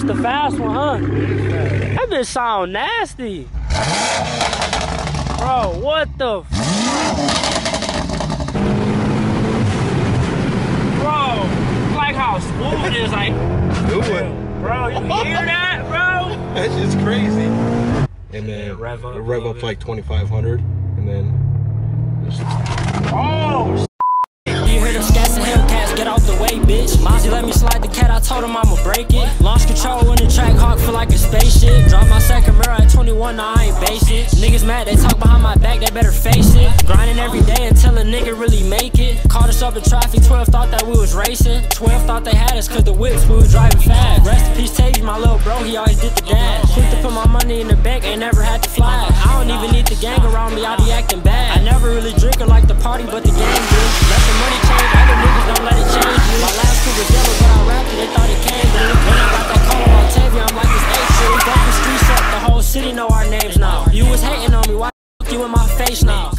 this the fast one, huh? That bitch sound nasty. Bro, what the Bro, like how smooth it is, like. Do it. Bro, you hear that, bro? That's just crazy. And then rev up to like 2,500, and then just... Oh, you hear them scats and Hellcats, get out the way, bitch. Mozzie let me slide the cat, I told him I'ma break it. Launch control in the track, hawk feel like a spaceship. Drop my second mirror at 21, now I ain't basic. Niggas mad, they talk behind my back, they better face it. Grinding every day until a nigga really make it. Caught us up in traffic, 12 thought that we was racing. 12 thought they had us cause the whips, we was driving fast. Rest in peace, Tavy, my little bro, he always did the dash. Quick to put my money in the bank, ain't never had to flash. I don't even need the gang around me, I be acting bad. I never really drink or like the party, but the game do. Let the money change, other niggas don't let it change you. My last two was yellow, but I rapped it, they thought it came blue. When I got that call on Tavy, I'm like, it's A-true. Broke the streets up, the whole city know our names now. You was hating on me, why the you in my face now?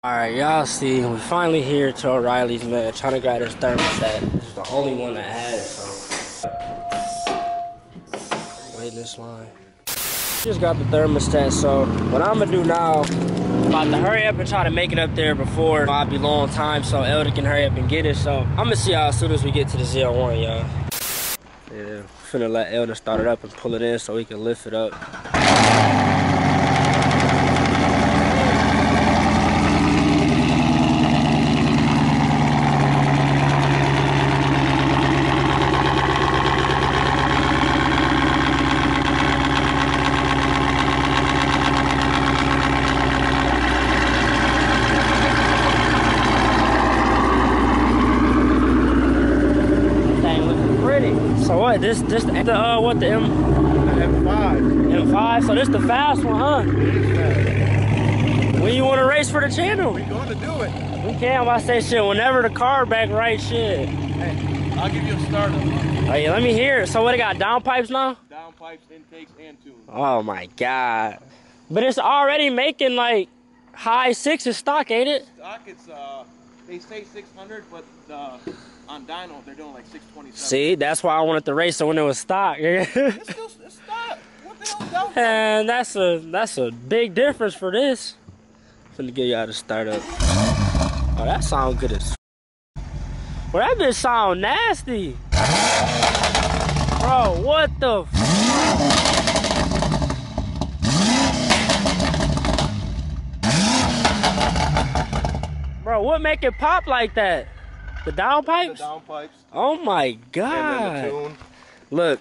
Alright, y'all see, we finally here to O'Reilly's, man, trying to grab this thermostat. This is the only one that has it, so. Wait this line. Just got the thermostat, so what I'm gonna do now, I'm about to hurry up and try to make it up there before I'll be low on time so Elder can hurry up and get it. So I'm gonna see y'all as soon as we get to the ZL1, y'all. Yeah, finna let Elder start it up and pull it in so he can lift it up. So what? This the what the M5. M5. So this the fast one, huh? When you want to race for the channel? We're going to do it. We can. I'm about to say shit. Whenever the car back right, shit. Hey, I'll give you a starter. Oh yeah, let me hear it. So what? It got down pipes now? Down pipes, intakes, and tunes. Oh my god! But it's already making like high sixes stock, ain't it? Stock, it's they say 600, but on dyno they're doing like 627. See, that's why I wanted to race. So when it was stock, it's stock. What the hell? And that's a big difference for this. Finna get y'all to start up. Oh, that sound good as. Well, that bitch sound nasty. Bro, what the? Bro, what make it pop like that? The down pipes? The down pipes. Oh my god. And then the tune. Look,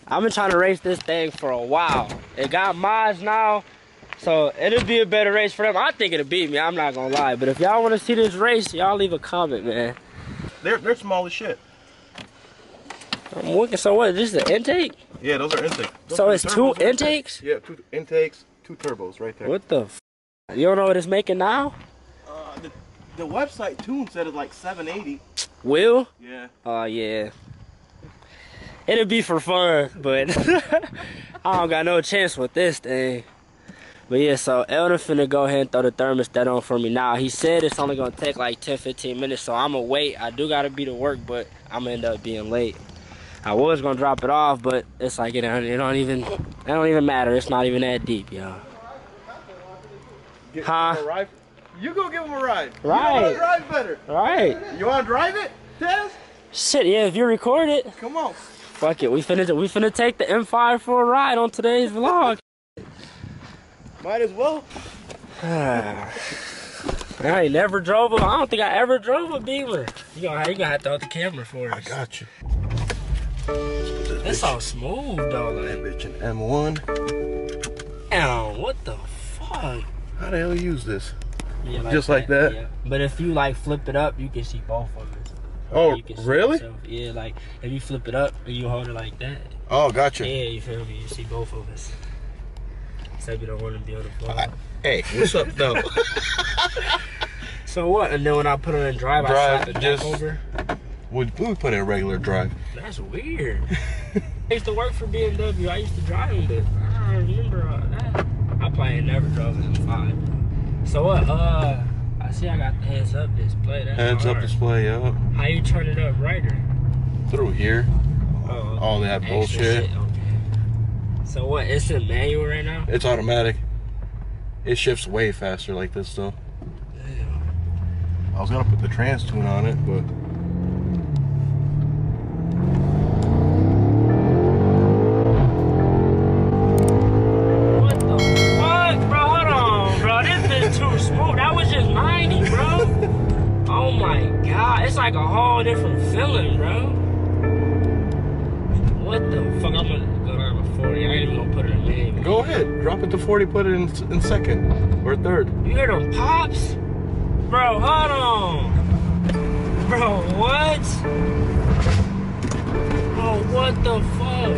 I've been trying to race this thing for a while. It got mods now, so it'll be a better race for them. I think it'll beat me, I'm not gonna lie. But if y'all wanna see this race, y'all leave a comment, man. They're small as shit. I'm looking, so what, this is the intake? Yeah, those are intakes. So it's two intakes? Yeah, two intakes, two turbos right there. What the f? You don't know what it's making now? The website tune said it's like 780. Will? Yeah. Oh, yeah. It'll be for fun, but I don't got no chance with this thing. But yeah, so Elder finna go ahead and throw the thermostat on for me now. He said it's only gonna take like 10-15 minutes, so I'ma wait. I do gotta be to work, but I'm gonna end up being late. I was gonna drop it off, but it's like it don't even matter. It's not even that deep, y'all. Huh? You go give him a ride. Right. You want to drive better. Right. You want to drive it, Tez? Shit, yeah, if you record it. Come on. Fuck it, we finna take the M5 for a ride on today's vlog. Might as well. I ain't never drove a, I don't think I ever drove a Beamer. You gonna have to hold the camera for us. I got you. It's all smooth though. Like. That bitch an M1. Damn, what the fuck? How the hell you use this? Yeah, just like that? Yeah. But if you like flip it up, you can see both of them. Oh, really? Yourself. Yeah, like if you flip it up and you hold it like that. Oh, gotcha. Yeah, you feel me? You see both of us. Except you don't want to be on the phone. Hey, what's up, though? So what? And then when I put it in drive, I slap it back over? We put it in regular drive. That's weird. I used to work for BMW. I used to drive them, but I don't remember that. I probably ain't never drove an M5. So what? I see I got the heads up display. That's heads hard. up display, yeah. How you turn it up brighter? Through here. Oh, all that bullshit. Okay. So what? It's in manual right now? It's automatic. It shifts way faster like this though. Damn. I was gonna put the trans tune on it, but what the fuck, bro? Hold on, bro. This is too smooth. That was just 90, bro. Oh my god, it's like a whole different feeling, bro. What the fuck? I'm gonna go down to 40. I ain't even gonna put it in manual. go ahead, drop it to 40, put it in second or third. You hear them pops? Bro, hold on. Bro, what? Oh, what the fuck?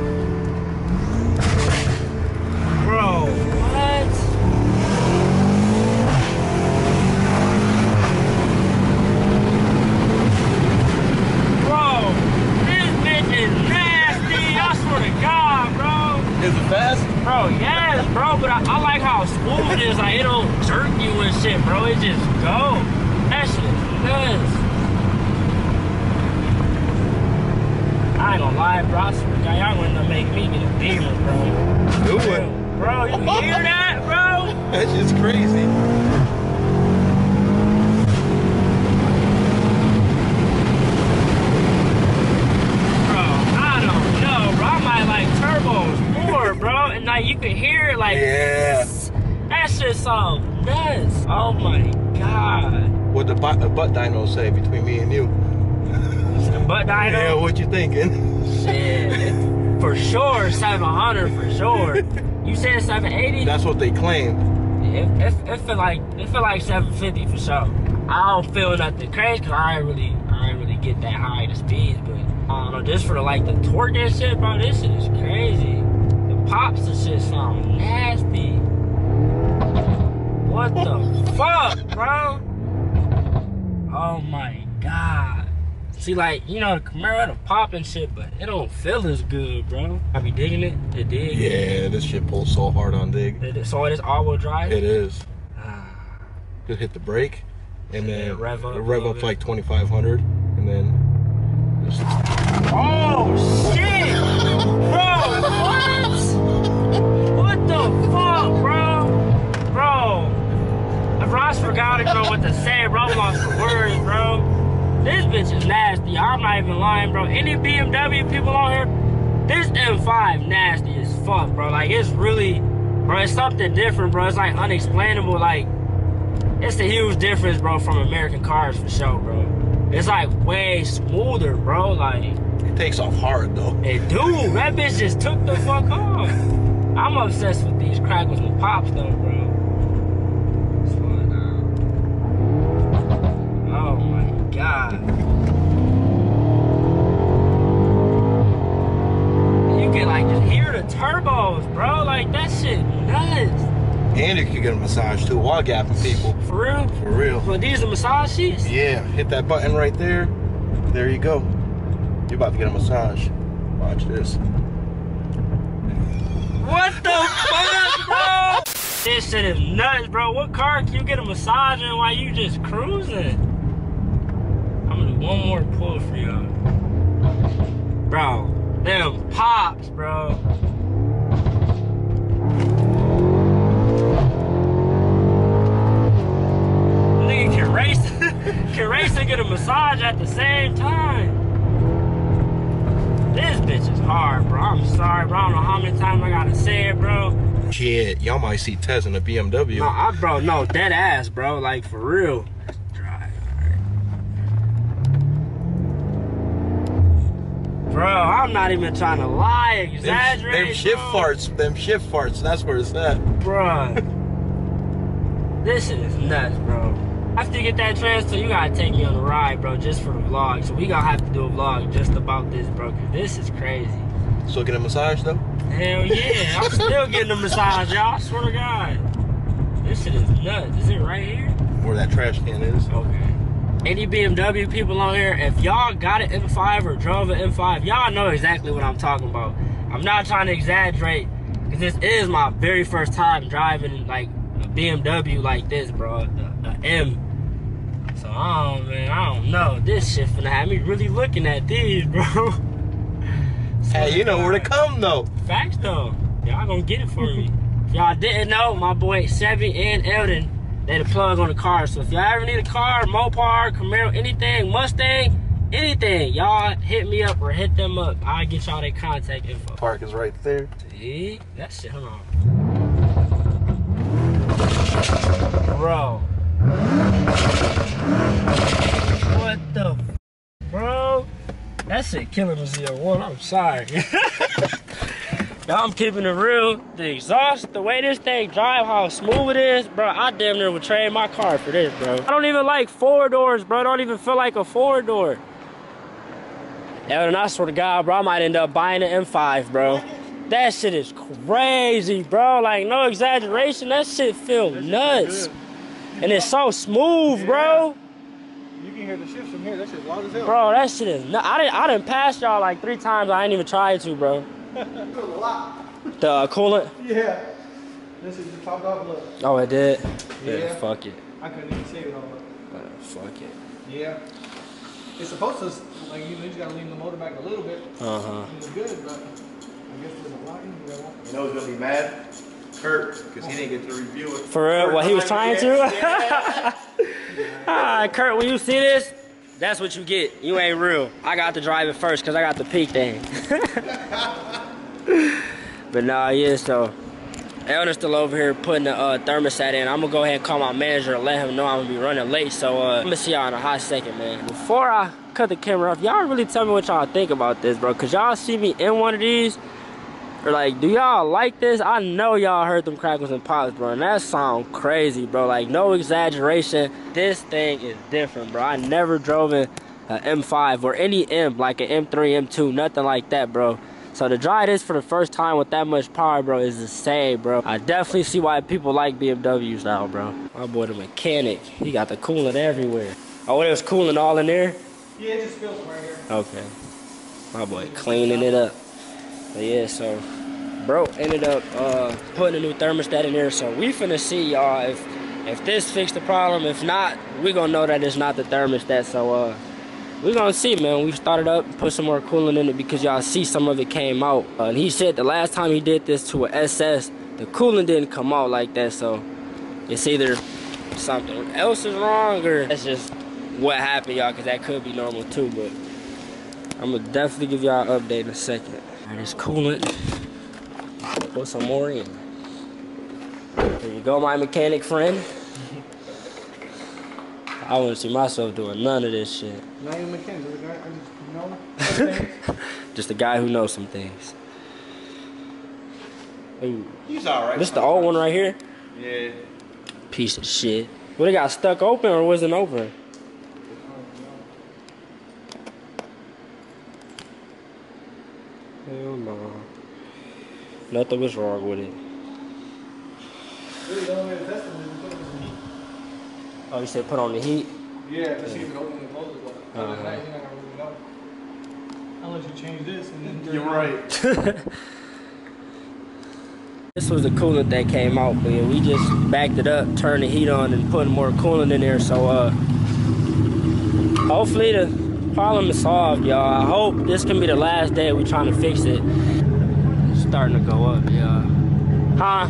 Bro, what? Bro, this bitch is nasty. I swear to God, bro. Is it fast? Bro, yes, bro, but I like how smooth it is. Like, it don't jerk you and shit, bro. It just go. That shit is nuts. I ain't gonna lie, bro. I swear to God, y'all gonna make me get a Beamer, bro. Do it. Bro, you hear that, bro? That's just crazy. Bro, and like you can hear it, like, yeah, that shit so nuts. Oh my god. What the butt dyno say between me and you? The butt dyno? Yeah, what you thinking? Shit, for sure 700 for sure. You said 780? That's what they claim. It feel like 750 for sure. I don't feel nothing crazy because I ain't really get that high the speeds, but I don't know, just for the torque and shit, bro. This shit is crazy. Pops and shit sound nasty. What the fuck, bro? Oh my god. See, like, you know, the Camaro, the pop and shit, but it don't feel as good, bro. I be digging it. It dig. Yeah, this shit pulls so hard on dig. So it is all-wheel drive? It is. Just hit the brake and then rev up to like 2,500 and then just... Oh shit! Bro, what? What the fuck, bro? Bro, if Ross forgot to know what to say, bro, I'm lost for words, bro. This bitch is nasty. I'm not even lying, bro. Any BMW people on here, this M5 nasty as fuck, bro. Like, it's really, bro, it's something different, bro. It's like unexplainable. Like, it's a huge difference, bro, from American cars for sure, bro. It's like way smoother, bro. Like, it takes off hard though. It do. That bitch just took the fuck off. I'm obsessed with these crackles and pops though, bro. Slow it down. Oh my god. You can like just hear the turbos, bro. Like, that shit nuts. And you can get a massage too while gapping people. For real? For real. So these are massage sheets? Yeah, hit that button right there. There you go. You're about to get a massage. Watch this. What the fuck, bro? This shit is nuts, bro. What car can you get a massage in while you just cruising? I'm gonna do one more pull for y'all. Bro, them pops, bro. Nigga can race and get a massage at the same time. This bitch is hard, bro. I'm sorry, bro. I don't know how many times I gotta say it, bro. Shit, y'all might see Tez in a BMW. No, bro, no, dead ass, bro. Like, for real. Drive, bro, I'm not even trying to lie, exaggerate. Them shift farts, that's where it's at. Bro. This shit is nuts, bro. After you get that transfer, you gotta take me on a ride, bro, just for the vlog. So we gonna have to do a vlog just about this, bro, because this is crazy. Still get a massage, though? Hell yeah. I'm still getting a massage, y'all. I swear to God. This shit is nuts. Is it right here? Where that trash can is. Okay. Any BMW people on here, if y'all got an M5 or drove an M5, y'all know exactly what I'm talking about. I'm not trying to exaggerate, because this is my very first time driving, like, a BMW like this, bro. The M. So, man, I don't know. This shit finna have me really looking at these, bro. Hey, you know where to come, though. Facts, though. Y'all gonna get it for me. If y'all didn't know, my boy Chevy and Eldon, they the plug on the car. So if y'all ever need a car, Mopar, Camaro, anything, Mustang, anything, y'all hit me up or hit them up. I'll get y'all their contact info. Park is right there. See? That shit, hold on. Bro. What the bro? That shit killing the ZL1. I'm sorry. I'm keeping it real. The exhaust, the way this thing drive, how smooth it is, bro, I damn near would trade my car for this, bro. I don't even like 4 doors, bro. I don't even feel like a 4 door. And I swear to God, bro, I might end up buying an M5, bro. That shit is crazy, bro. Like, no exaggeration. That shit feel nuts. And it's so smooth, bro. You can hear the shifts from here. That shit's loud as hell. Bro, that shit is nuts. I done passed y'all like 3 times. I ain't even tried to, bro. The coolant? Yeah. This is just popped off, look. Oh, it did? Yeah. Fuck it. I couldn't even save it all up. Fuck it. Yeah. It's supposed to, like, you just gotta lean the motor back a little bit. Uh-huh. It's good, but I guess there's a lot in there. You know who's gonna be mad? Kurt, because he didn't get to review it. For real? What he was trying to? Yeah. Alright, Kurt, when you see this, that's what you get. You ain't real. I got to drive it first because I got the peak thing. But nah, yeah, so Eldon's still over here putting the thermostat in. I'm gonna go ahead and call my manager and let him know I'm gonna be running late. So I'm gonna see y'all in a hot second, man. Before I cut the camera off, y'all really tell me what y'all think about this, bro. Cause y'all see me in one of these, or like, do y'all like this? I know y'all heard them crackles and pops, bro, and that sound crazy, bro. Like, no exaggeration. This thing is different, bro. I never drove in an M5 or any M, like an M3, M2, nothing like that, bro. So to drive this for the first time with that much power, bro, is insane, bro. I definitely see why people like BMWs now, bro. My boy the mechanic, he got the coolant everywhere. Oh, it was coolant all in there? Yeah, it just spills right here. Okay. My boy cleaning it up. But yeah, so bro ended up putting a new thermostat in there. So we finna see, y'all, if this fixed the problem. If not, we gonna know that it's not the thermostat. So we gonna see, man. We started up, put some more coolant in it because y'all see some of it came out. And he said the last time he did this to an SS, the coolant didn't come out like that. So it's either something else is wrong or that's just what happened, y'all, because that could be normal too. But I'm gonna definitely give y'all an update in a second. All right, this coolant, put some more in. There you go, my mechanic friend. I wouldn't see myself doing none of this shit. Not even mechanic, just a guy, you know things. Just a guy who knows some things. Ooh. He's alright. This the old one right here? Yeah. Piece of shit. What, it got stuck open or wasn't open? Hell no. Nothing was wrong with it. Really, the only way to test them is to put them in some heat. Oh, you said put on the heat? Yeah, to see if it opens and closes well. Other than that, you're not gonna really know. Unless you change this and then... You're right. This was the coolant that came out, but yeah, we just backed it up, turned the heat on, and put more coolant in there. So hopefully the problem is solved, y'all. I hope this can be the last day we trying to fix it. It's starting to go up, yeah. Huh?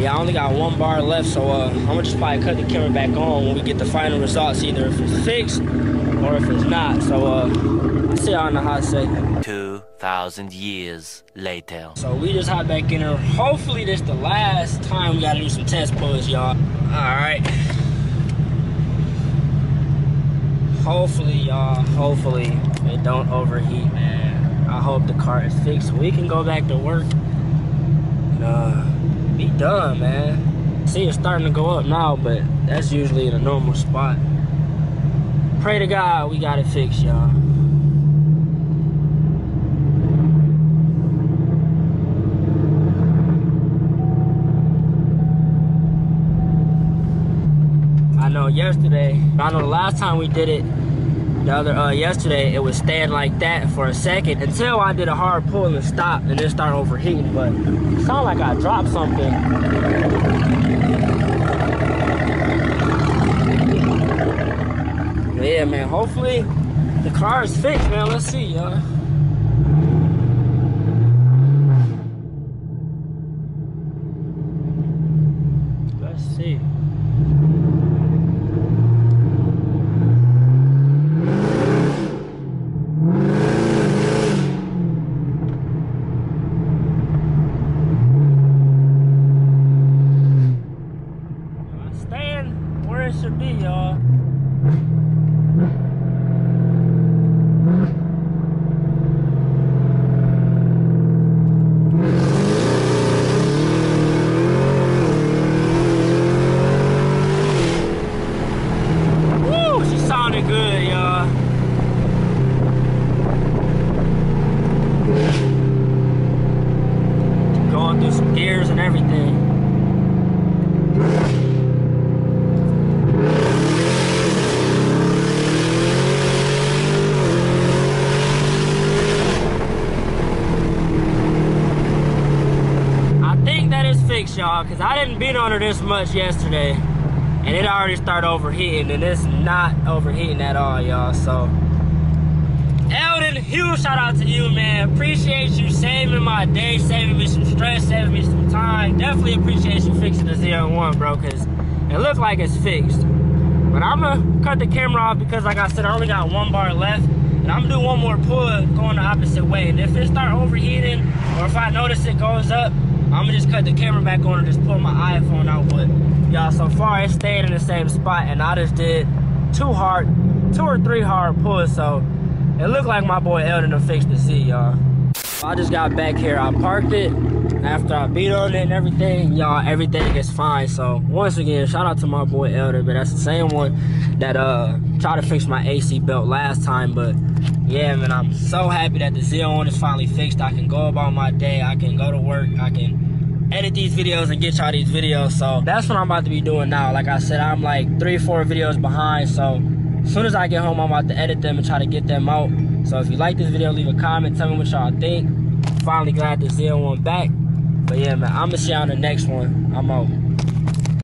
I only got 1 bar left, so I'm gonna just probably cut the camera back on when we get the final results, either if it's fixed or if it's not. So I'll see y'all in a hot second. 2,000 years later. So we just hopped back in here. Hopefully this the last time we gotta do some test pulls, y'all. Alright. Hopefully, y'all, hopefully it don't overheat, man. I hope the car is fixed so we can go back to work. Be done, man. See, it's starting to go up now, but that's usually in a normal spot. Pray to God we got it fixed, y'all. I know the last time we did it, yesterday, it was staying like that for a second until I did a hard pull and stop and then start overheating. But it sounded like I dropped something. But yeah, man, hopefully the car is fixed, man. Let's see, y'all. Let's see. Staying where it should be, y'all. Good, y'all. Going through some gears and everything. I think that is fixed, y'all, because I didn't beat on her this much yesterday. And it already started overheating, and it's not overheating at all, y'all. So, Eldon, huge shout out to you, man. Appreciate you saving my day, saving me some stress, saving me some time. Definitely appreciate you fixing the ZL1, bro, because it looked like it's fixed. But I'm going to cut the camera off because, like I said, I only got 1 bar left. And I'm going to do one more pull going the opposite way. And if it starts overheating, or if I notice it goes up, I'm gonna just cut the camera back on and just pull my iPhone out. But y'all, so far it stayed in the same spot, and I just did 2 or 3 hard pulls, so it looked like my boy Eldon to fix the Z, y'all. I just got back here. I parked it after I beat on it and everything. Y'all, everything is fine. So once again, shout out to my boy Eldon, but that's the same one that tried to fix my AC belt last time. But yeah, man, I'm so happy that the ZL1 is finally fixed. I can go about my day. I can go to work. I can edit these videos and get y'all these videos. So that's what I'm about to be doing now. Like I said, I'm like 3 or 4 videos behind. So as soon as I get home, I'm about to edit them and try to get them out. So if you like this video, leave a comment. Tell me what y'all think. Finally glad the ZL1 back. But yeah, man, I'm gonna see y'all on the next one. I'm out.